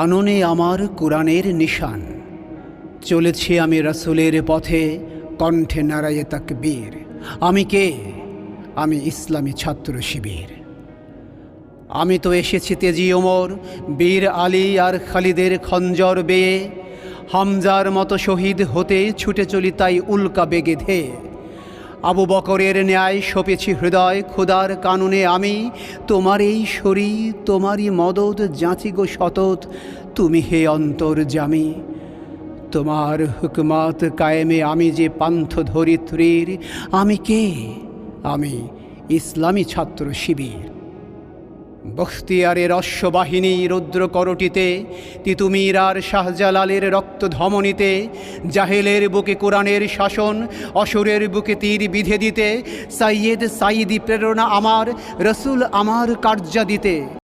আননে আমার কোরআনের নিশান। চলেছি আমি রাসূলের পথে, কণ্ঠে নারায়ে তাকবীর। আমি কে? আমি ইসলামী ছাত্র শিবির। আমি তো এসেছি তেজি ওমর, বীর আলী আর খালিদের খঞ্জর বেয়ে। হামজার মতো শহীদ হতে ছুটে চলি তাই উল্কা বেগে ধেয়ে। আবু বকরের ন্যায় সপেছি হৃদয় খোদার কানুনে আমি। তোমার এই শরীর তোমারই মদত যাচি গো সতত, তুমি হে অন্তর্যামী। তোমার হুকমাত কায়েমে আমি যে পান্থ ধরিত্রীর। আমি কে? আমি ইসলামী ছাত্র শিবির। বখতিয়ারের অশ্ববাহিনী রুদ্র করটিতে, তিতুমির আর শাহজালালের রক্ত ধমনীতে, জাহেলের বুকে কোরআনের শাসন, অসুরের বুকে তীর বিধে দিতে, সাইয়েদ সাইদি প্রেরণা আমার, রসুল আমার কার্যা দিতে।